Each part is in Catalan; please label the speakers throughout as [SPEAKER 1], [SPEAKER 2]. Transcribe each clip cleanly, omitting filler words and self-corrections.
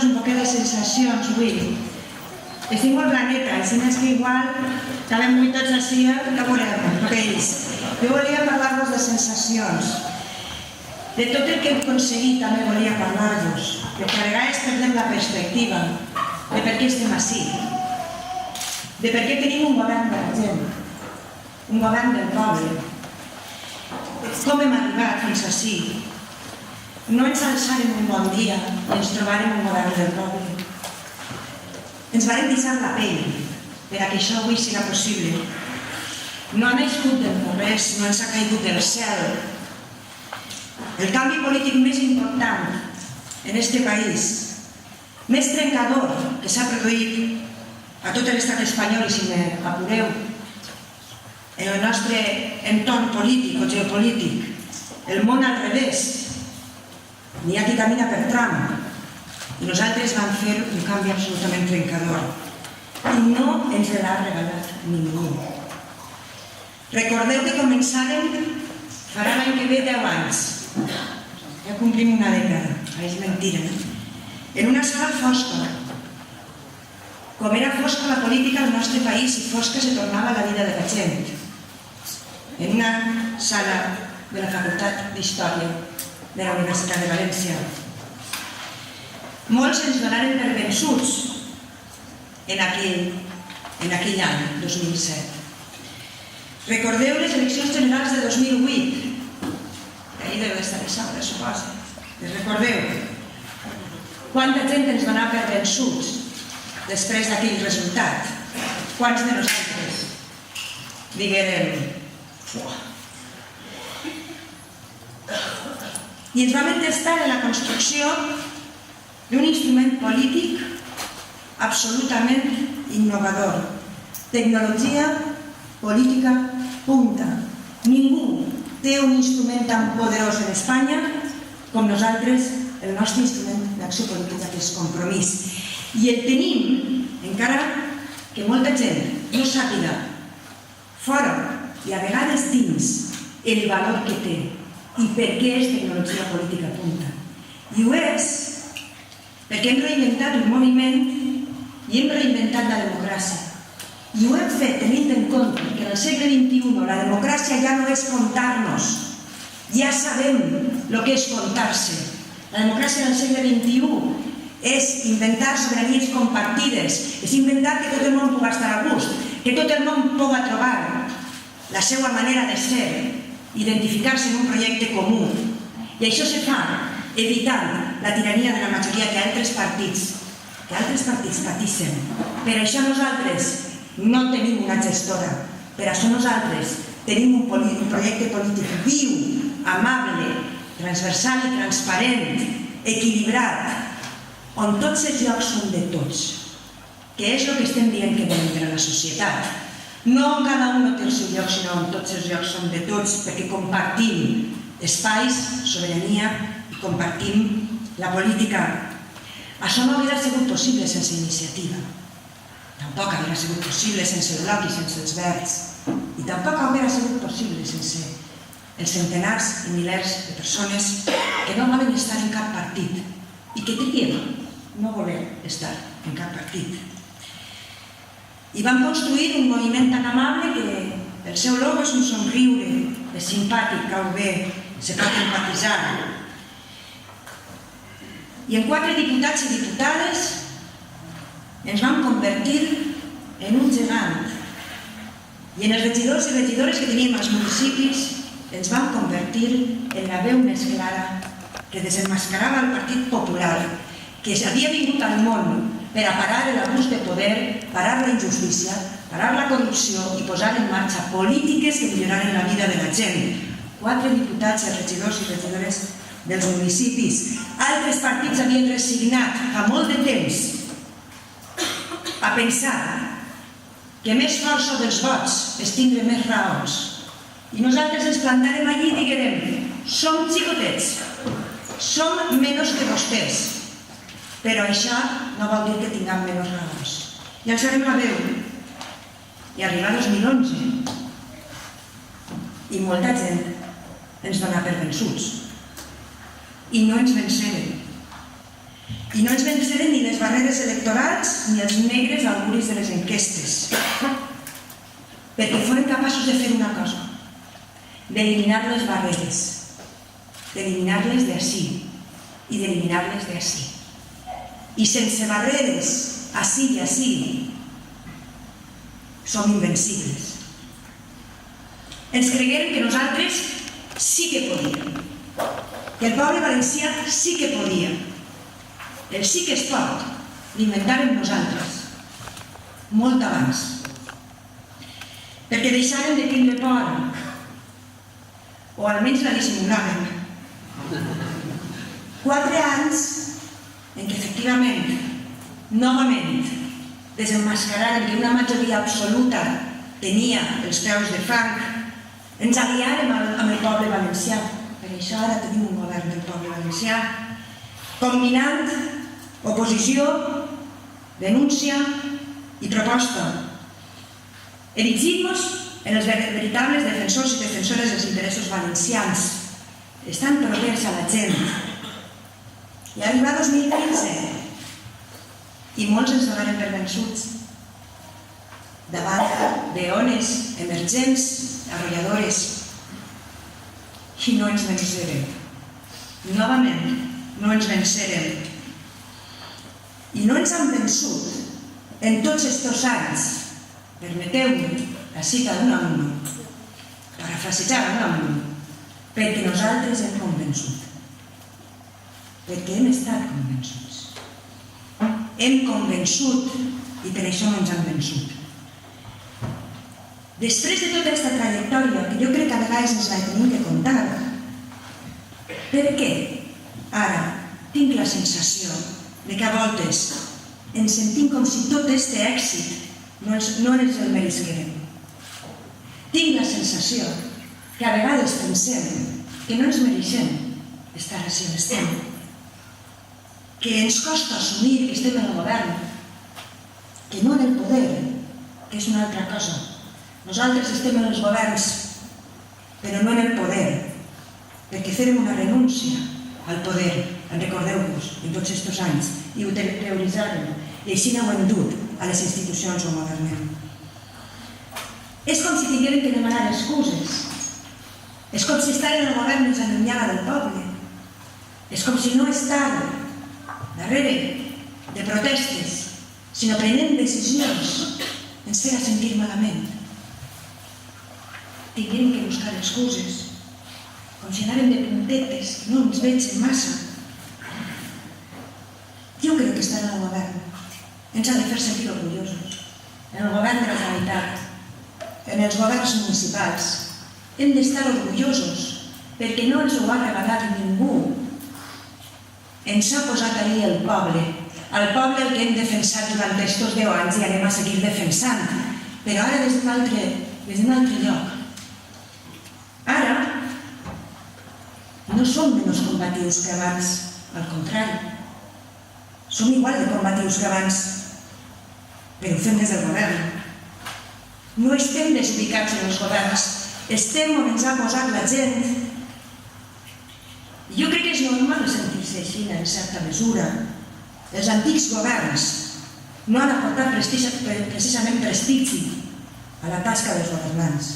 [SPEAKER 1] parlar-vos un poquet de sensacions avui. Estic molt planeta, i si més que igual acabem avui tots així, ja veurem el que és. Jo volia parlar-vos de sensacions. De tot el que hem aconseguit també volia parlar-vos, perquè a vegades perdem la perspectiva de per què estem així, de per què tenim un govern de la gent, un govern del poble, com hem arribat fins així. No ens alçarem un bon dia i ens trobarem un govern del poble. Ens varem deixar la pell perquè això avui siga possible. No ha nascut del res, no ens ha caigut del cel. El canvi polític més important en este país, més trencador que s'ha produït a tot l'estat espanyol, i si m'apureu, en el nostre entorn polític o geopolític, el món al revés, n'hi ha qui camina per tram, i nosaltres vam fer un canvi absolutament trencador, i no ens l'ha regalat ningú. Recordeu que començàrem, farà l'any que ve 10 anys, ja complim una dècada, és mentira, en una sala fosca, com era fosca la política al nostre país i fosca se tornava la vida de la gent, en una sala de la Facultat d'Història de la Universitat de València. Molts ens donaren per vençuts en aquell any, 2007. Recordeu les eleccions generals de 2008, que ahir deu estar això, suposa. Les recordeu? Quanta gent ens donava per vençuts després d'aquell resultat? Quants de nosaltres diguérem i ens vam entestar en la construcció d'un instrument polític absolutament innovador. Tecnologia política punta. Ningú té un instrument tan poderós en Espanya com nosaltres, el nostre instrument d'acció política, que és Compromís. I el tenim, encara que molta gent no sàpiga, fora i a vegades dins, el valor que té i per què és tecnologia política punta. I ho és perquè hem reinventat un moviment i hem reinventat la democràcia. I ho hem fet tenint en compte que en el segle XXI la democràcia ja no és comptar-nos, ja sabem el que és comptar-se. La democràcia en el segle XXI és inventar sobiranies compartides, és inventar que tot el món pugui estar a gust, que tot el món pugui trobar la seva manera de ser, identificar-se en un projecte comú. I això se fa evitant la tirania de la majoria que altres partits patissin. Per això nosaltres no tenim una gestora, per això nosaltres tenim un projecte polític viu, amable, transversal i transparent, equilibrat, on tots els llocs són de tots, que és el que estem dient que volem per a la societat. No cada un té el seu lloc, sinó on tots els llocs són de tots, perquè compartim espais, sobirania i compartim la política. Això no hauria sigut possible sense iniciativa. Tampoc hauria sigut possible sense el bloc i sense els verds. I tampoc hauria sigut possible sense els centenars i milers de persones que no volen estar en cap partit i que trien no voler estar en cap partit. I vam construir un moviment tan amable que el seu logo és un somriure, és simpàtic, cau bé, se pot empatitzar. I en 4 diputats i diputades ens vam convertir en un gegant. I en els regidors i regidores que teníem als municipis ens vam convertir en la veu més clara que desenmascarava el Partit Popular, que havia vingut al món per a parar l'abús de poder, parar la injustícia, parar la corrupció i posar en marxa polítiques que milloraren la vida de la gent. 4 diputats i regidors i regidores dels municipis. Altres partits havien resignat fa molt de temps a pensar que més força dels vots és tindre més raons. I nosaltres ens plantarem allí i diguem: som xicotets, som menys que vostès, però això no vol dir que tinguem menys raons. I alçarem la veu. I arriba 2011 i molta gent ens dona per vençuts. I no ens vencem. I no ens venceren ni les barreres electorals ni els negres auguris de les enquestes, perquè foren capaços de fer una cosa, d'eliminar les barreres, d'eliminar-les d'ací i d'eliminar-les d'ací. I sense barreres, ací i ací, som invencibles. Ens cregueren que nosaltres sí que podíem, que el poble valencià sí que podia. El sí que es pot l'inventàrem nosaltres, molt abans, perquè deixàrem de tindre por, o almenys la dissimulàvem. 4 anys en què efectivament, novament, desemmascaràrem que una majoria absoluta tenia els peus de fang, ens aliàrem amb el poble valencià. Per això ara tenim un govern del poble valencià, combinant oposició, denúncia i proposta, erigint-nos en els veritables defensors i defensores dels interessos valencians, estan propers a la gent. I arriba 2015 i molts ens donaren per vençuts davant d'ones emergents, arrolladores, i no ens vencerem. Novament, no ens vencerem. I no ens han vençut en tots estos anys, permeteu-me la cita d'un alumne, parafrasejar un alumne, perquè nosaltres hem convençut, perquè hem estat convençuts. Hem convençut i per això no ens han vençut. Després de tota aquesta trajectòria, que jo crec que a vegades ens la tenim que contar, per què ara tinc la sensació de que a voltes ens sentim com si tot aquest èxit no ens el meresquerem. Tinc la sensació que a vegades pensem que no ens mereixem estar així on estem, que ens costa assumir que estem en el govern, que no en el poder, que és una altra cosa. Nosaltres estem en els governs, però no en el poder, perquè fèrem una renúncia al poder, recordeu-vos, en tots aquests anys, i ho teoritzàrem, i així no ho hem dut a les institucions on governem. És com si tinguérem que demanar excuses. És com si estar en el govern ens allunyava del poble. És com si no estar darrere de protestes, sinó prenent decisions, ens fera sentir malament. Tinguem que buscar excuses, com si anàrem de puntetes, que no ens vegin massa. Jo crec que estar en el govern ens ha de fer sentir orgullosos. En el govern de la Generalitat, en els governs municipals, hem d'estar orgullosos perquè no ens ho ha regalat ningú. Ens ha posat allí el poble el que hem defensat durant aquests 10 anys i anem a seguir defensant, però ara des d'un altre lloc. Ara no som menys combatius que abans, al contrari. Som igual de combatius que abans, però ho fem des del govern. No estem desubicats en els governs, estem on ens ha posat la gent. Jo crec que és normal sentir-se així en certa mesura. Els antics governs no han aportat precisament prestigi a la tasca dels governants.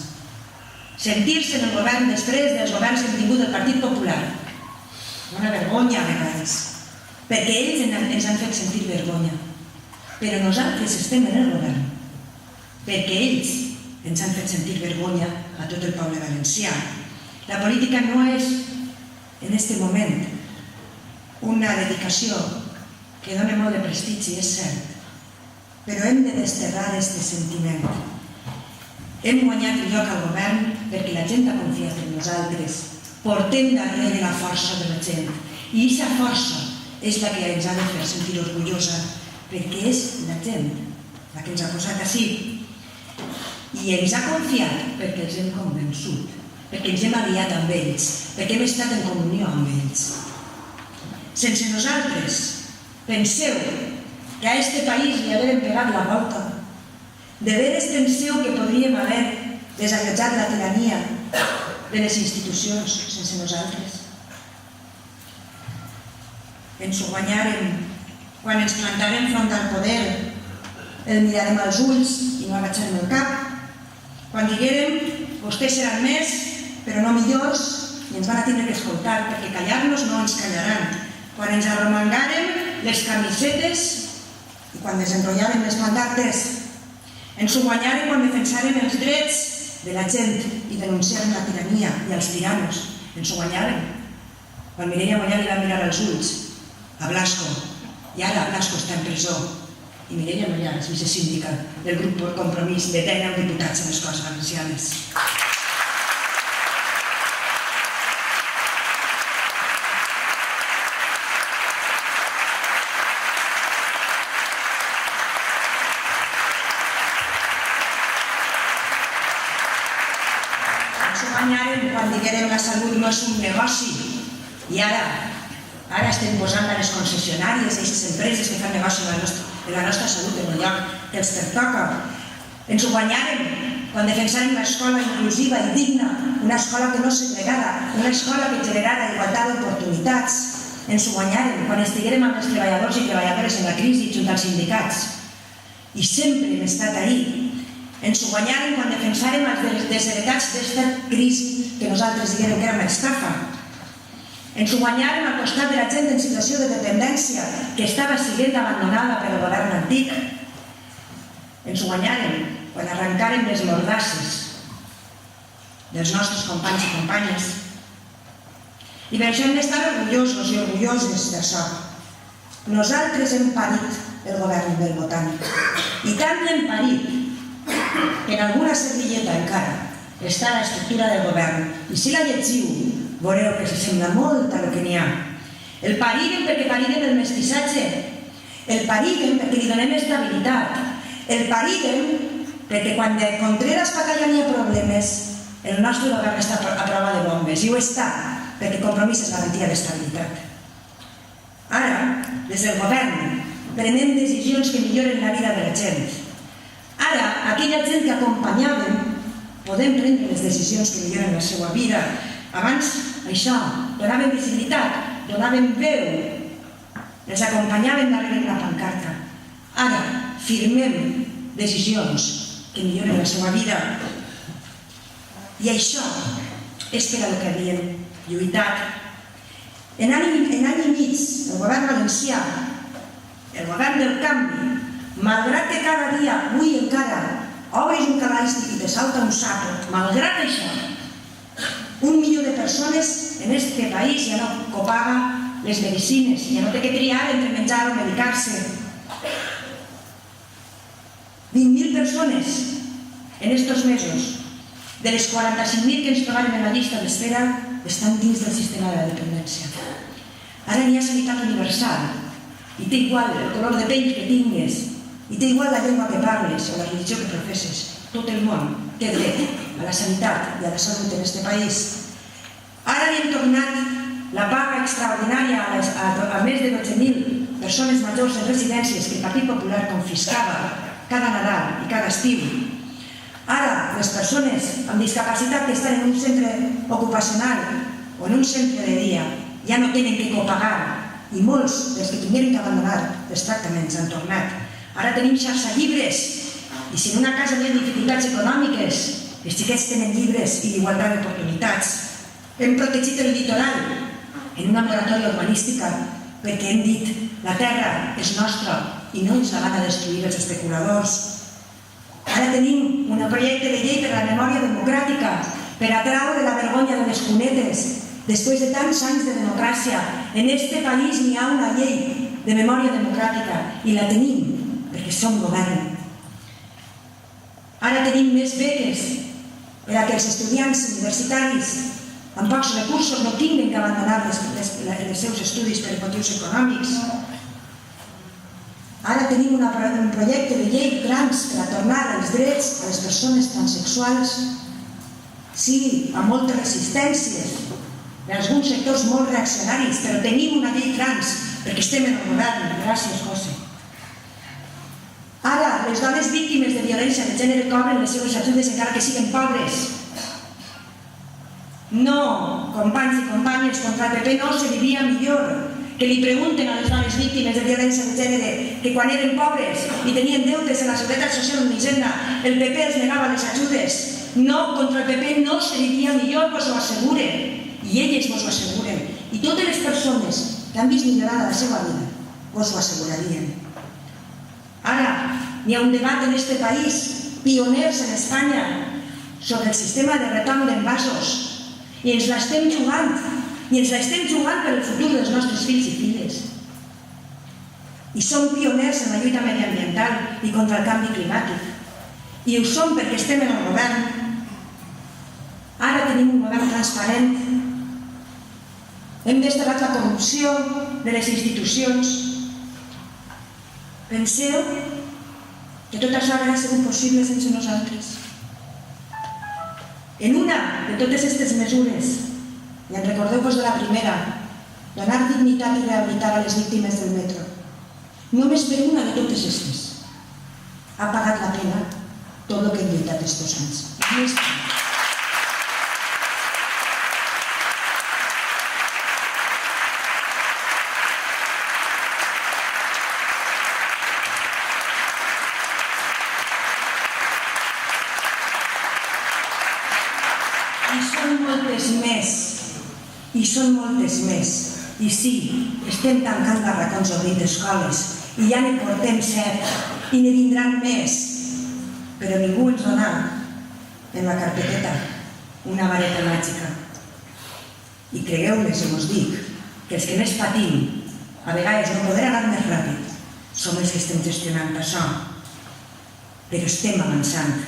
[SPEAKER 1] Sentir-se en el govern després dels governs que hem tingut del Partit Popular, una vergonya a vegades, perquè ells ens han fet sentir vergonya. Però nosaltres estem en el govern perquè ells ens han fet sentir vergonya a tot el poble valencià. La política no és, en aquest moment, una dedicació que dona molt de prestigi, és cert, però hem de desterrar aquest sentiment. Hem guanyat el lloc al govern perquè la gent ha confiat en nosaltres. Portem darrere la força de la gent. I aquesta força és la que ens ha de fer sentir orgullosa, perquè és la gent la que ens ha posat així. I ens ha confiat perquè els hem convençut, perquè ens hem aliat amb ells, perquè hem estat en comunió amb ells. Sense nosaltres, penseu que a aquest país li haguem pegat la volta. De veres penseu que podríem haver desallotjat la tirania de les institucions sense nosaltres? Ens ho guanyàrem quan ens plantarem front al poder, el mirarem als ulls i no agaixarem el cap. Quan diguérem, vostès seran més, però no millors, i ens van a tindre que escoltar, perquè callar-nos no ens callaran. Quan ens arromangàrem les camisetes i quan desenrotllàrem les pancartes, ens ho guanyàrem quan defensàrem els drets de la gent i denunciàrem la tirania i els tiranos. Ens ho guanyàrem. Quan Mireia Moya li va mirar als ulls a Blasco, i ara Blasco està en presó, i Mireia Moya és vicesíndica del grup per Compromís de 10 diputats a les Corts Valencianes. Quan diguérem la salut no és un negoci i ara estem posant a les concessionàries i a aquestes empreses que fan negoci de la nostra salut en el lloc que els pertoca. Ens ho guanyàrem quan defensàrem l'escola inclusiva i digna, una escola que no segregara, una escola que generara igualtat d'oportunitats. Ens ho guanyàrem quan estiguérem amb els treballadors i treballadores en la crisi junt als sindicats. I sempre hem estat ahí. Ens ho guanyàrem quan defensàrem els desheretats d'esta crisi que nosaltres diguérem que era una estafa. Ens ho guanyàrem al costat de la gent en situació de dependència que estava sent abandonada per el govern antic. Ens ho guanyàrem quan arrencàrem les mordasses dels nostres companys i companyes. I per això hem d'estar orgullosos i orgulloses d'això. Nosaltres hem parit el govern del Botànic. I tant l'hem parit que en alguna servilleta encara està l'estructura del govern. I si la llegiu, veureu que s'assembla molt a lo que n'hi ha. El parirem perquè parirem el mestissatge. El parirem perquè li donem estabilitat. El parirem perquè quan de Contreras cap allà n'hi ha problemes, el nostre govern està a prova de bombes. I ho està, perquè Compromís és garantia d'estabilitat. Ara, des del govern, prenem decisions que milloren la vida de la gent. Ara, aquella gent que acompanyàvem, podem prendre les decisions que milloren la seva vida. Abans, això, donàvem visibilitat, donàvem veu, els acompanyàvem darrere la pancarta. Ara, firmem decisions que milloren la seva vida. I això és per al que havíem lluitat. En any i mig, el govern valencià, el govern del canvi, malgrat que cada dia, avui encara, obres un calaix i te salta un saco, malgrat això, 1 milió de persones en este país ja no copaga les medicines, ja no té que triar entre menjar o medicar-se. 20.000 persones en estos mesos, de les 45.000 que ens trobarem en la llista d'espera, estan dins del sistema de la dependència. Ara n'hi ha sanitat universal i té igual el color de pell que tingues, i té igual la llengua que parles o la religió que professes. Tot el món té dret a la sanitat i a la salut en aquest país. Ara li hem tornat la paga extraordinària a més de 12.000 persones majors en residències que el Partit Popular confiscava cada Nadal i cada estiu. Ara, les persones amb discapacitat que estan en un centre ocupacional o en un centre de dia ja no tenen que copagar i molts dels que tingueren que abandonar els tractaments han tornat. Ara tenim xarxa llibres i si en una casa hi ha dificultats econòmiques, els xiquets tenen llibres i igualtat d'oportunitats. Hem protegit el litoral en una moratòria urbanística perquè hem dit la terra és nostra i no ens la van a destruir els especuladors. Ara tenim un projecte de llei per a la memòria democràtica per atraure la vergonya de les cunetes. Després de tants anys de democràcia, en este país n'hi ha una llei de memòria democràtica i la tenim perquè som govern. Ara tenim més beques per a que els estudiants universitaris amb pocs recursos no tinguin que abandonar els seus estudis per motius econòmics. Ara tenim un projecte de llei trans per a tornar els drets a les persones transsexuals, sí, amb moltes resistències, en alguns sectors molt reaccionaris, però tenim una llei trans perquè estem en el govern. Gràcies, José. Ara, les dones víctimes de violència de gènere cobren les seves ajudes encara que siguin pobres. No, companys i companyes, contra el PP no se vivia millor. que li pregunten a les dones víctimes de violència de gènere que quan eren pobres i tenien deutes en la Seguretat Social o en Hisenda, el PP els negava les ajudes. No, contra el PP no seria millor, vos ho assegure. I elles vos ho asseguren. I totes les persones que han vist millorada la seva vida vos ho assegurarien. Ara, hi ha un debat en este país, pioners en Espanya, sobre el sistema de retorn d'envasos. I ens l'estem jugant. I ens l'estem jugant per el futur dels nostres fills i filles. I som pioners en la lluita mediambiental i contra el canvi climàtic. I ho som perquè estem en el govern. Ara tenim un govern transparent. Hem desterrat la corrupció de les institucions. Penseu que tot això hauria sigut possible sense nosaltres. En una de totes aquestes mesures, i en recordeu-vos de la primera, donar dignitat i rehabilitar a les víctimes del metro, només per una de totes aquestes ha pagat la pena tot el que hem lluitat estos anys. I són moltes més. I sí, estem tancant barracons obrint d'escoles i ja ne portem 7 i ne vindran més. Però ningú ens dona en la carpeteta una vareta màgica. I cregueu-me si us dic que els que més patim, a vegades no poder anar més ràpid, som els que estem gestionant això. Però estem avançant.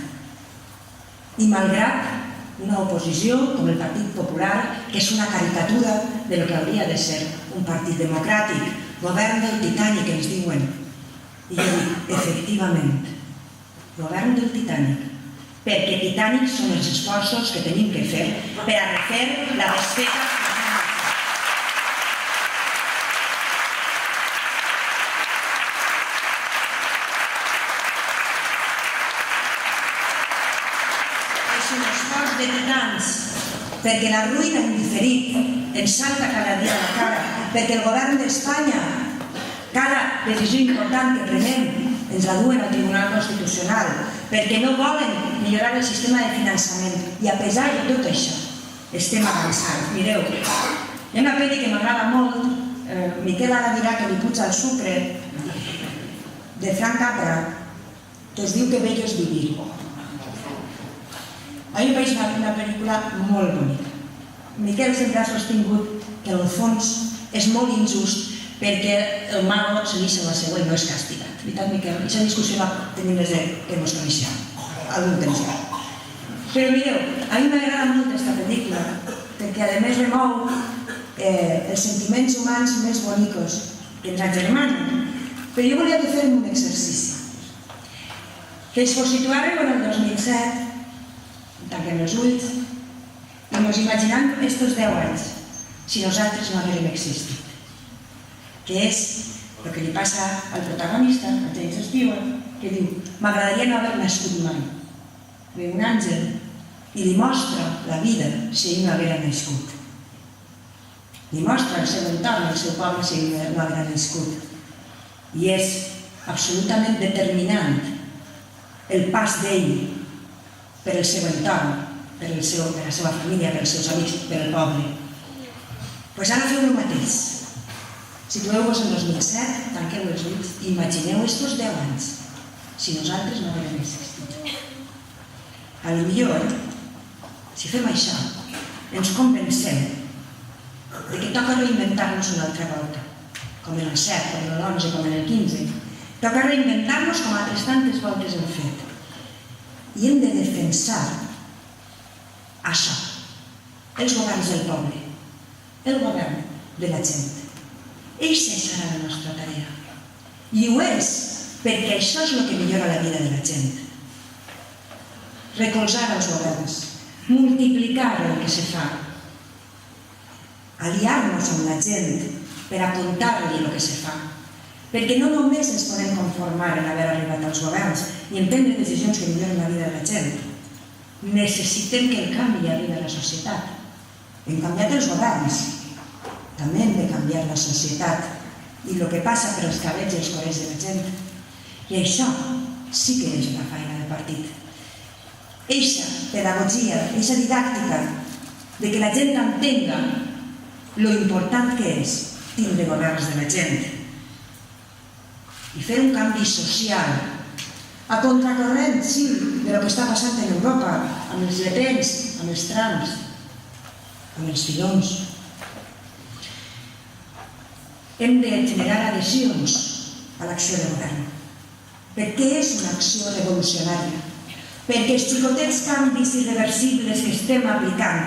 [SPEAKER 1] I malgrat una oposició com el Partit Popular, que és una caricatura de lo que hauria de ser un partit democràtic, govern del Titanic, ens diuen. I jo dic, efectivament, govern del Titanic, perquè Titanic són els esforços que tenim que fer per a refer la desfeta. De titans, perquè la ruïna indiferit ens salta cada dia a la cara, perquè el govern d'Espanya, cada decisió important que prenem, ens la duen al Tribunal Constitucional, perquè no volen millorar el sistema de finançament. I a pesar de tot això, estem avançant. Mireu, hi ha una pel·li que m'agrada molt, Miquel ara dirà que li puja el sucre, de Frank Capra, que es diu Que bello es vivir. A mi em pareix una pel·lícula molt bonica. Miquel sempre ha sostingut que en el fons és molt injust perquè el malo se deixa la seva i no és castigat. Veritat, Miquel? Aquesta discussió la tenim des que ens coneixem, algun temps ja. Però mireu, a mi m'agrada molt aquesta pel·lícula perquè a més remou els sentiments humans més bonicos que ens agermanen. Però jo volia fer un exercici. Que es vos situàreu en el 2007, tanquem els ulls i ens imaginem estos 10 anys si nosaltres no haguérem existit, que és el que li passa al protagonista, a James Stewart, que diu: m'agradaria no haver nascut mai. Ve un àngel i li mostra la vida si ell no haguera nascut. Li mostra el seu entorn, el seu poble, si ell no haguera nascut. I és absolutament determinant el pas d'ell per el seu entorn, per la seva família, per els seus amics, per el poble. Doncs ara feu el mateix. Situeu-vos en 2007, tanqueu els ulls i imagineu estos 10 anys, si nosaltres no haguérem existit. Potser, si fem això, ens compensem de que toca reinventar-nos una altra volta, com en el 7, com en l'11, com en el 15. Toca reinventar-nos com altres tantes voltes hem fet. I hem de defensar això, els governs del poble, el govern de la gent. Eixa serà la nostra tarea. I ho és, perquè això és el que millora la vida de la gent. Recolzar els governs, multiplicar el que se fa, aliar-nos amb la gent per a contar-li el que se fa. Perquè no només ens podem conformar en haver arribat als governs i en prendre decisions que milloren la vida de la gent. Necessitem que el canvi arribi a la societat. Hem canviat els governs, també hem de canviar la societat i el que passa per els cabells i els corells de la gent. I això sí que és una feina de partit. Eixa pedagogia, eixa didàctica de que la gent entenga lo important que és tindre governs de la gent i fer un canvi social a contracorrent, sí, de lo que està passant en Europa, amb els Le Pens, amb els Trumps, amb els Filons. Hem de generar adhesions a l'acció de govern, perquè és una acció revolucionària, perquè els xicotets canvis irreversibles que estem aplicant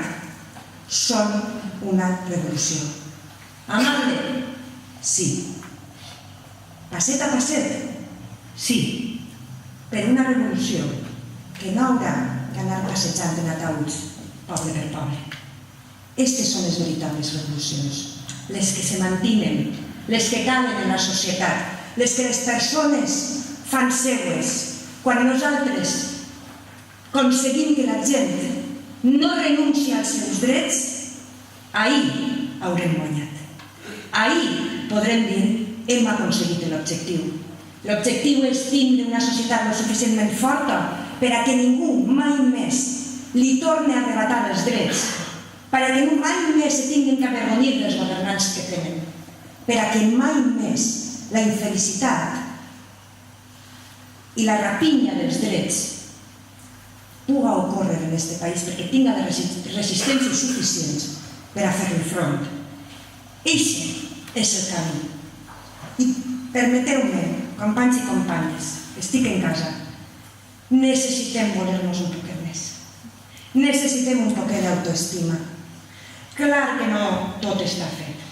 [SPEAKER 1] són una revolució. Amable? Sí. Passet a passet? Sí. Per una revolució que no haurà d'anar passejant en ataúds, poble per poble. Aquestes són les veritables revolucions, les que se mantenen, les que calen en la societat, les que les persones fan seues. Quan nosaltres aconseguim que la gent no renuncia als seus drets, ahir haurem guanyat. Ahir podrem dir hem aconseguit l'objectiu. L'objectiu és tindre una societat lo suficientment forta per a que ningú mai més li torni a arrebatar els drets, per a que mai més se tinguin que avergonyir dels governants que tenen, per a que mai més la infelicitat i la rapinya dels drets puga ocórrer en aquest país perquè tinga les resistències suficients per a fer-li front. Eixe és el camí. I permeteu-me, companys i companyes, estic en casa, necessitem voler-nos un poquet més. Necessitem un poquet d'autoestima. Clar que no tot està fet.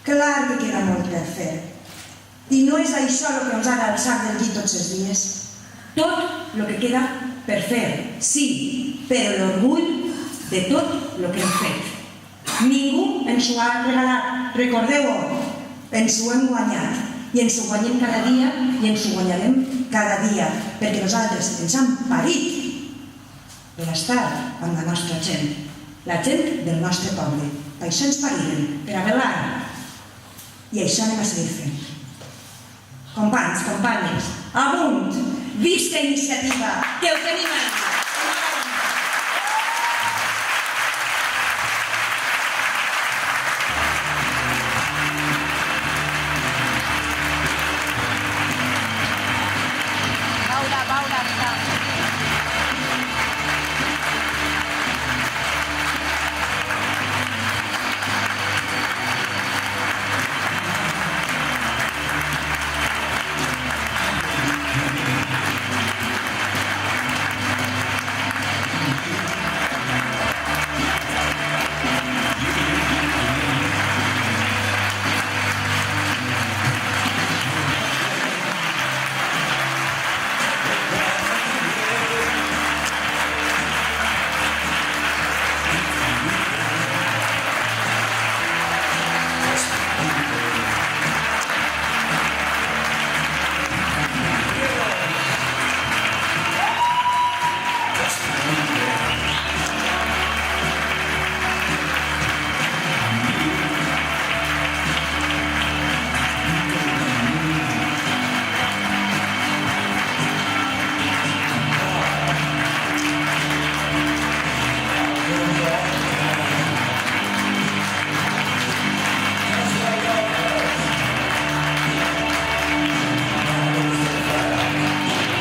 [SPEAKER 1] Clar que queda molt per fer. I no és això el que ens ha d'alçar del llit tots els dies. Tot el que queda per fer, sí, però l'orgull de tot el que hem fet. Ningú ens ho ha regalat, recordeu-ho, ens ho hem guanyat i ens ho guanyem cada dia i ens ho guanyarem cada dia perquè nosaltres ens hem parit per estar amb la nostra gent, la gent del nostre poble. Per això ens pariren, per a velar, i això anem a seguir fent. Companys, companyes, amunt, visca iniciativa, que ho tenim ara.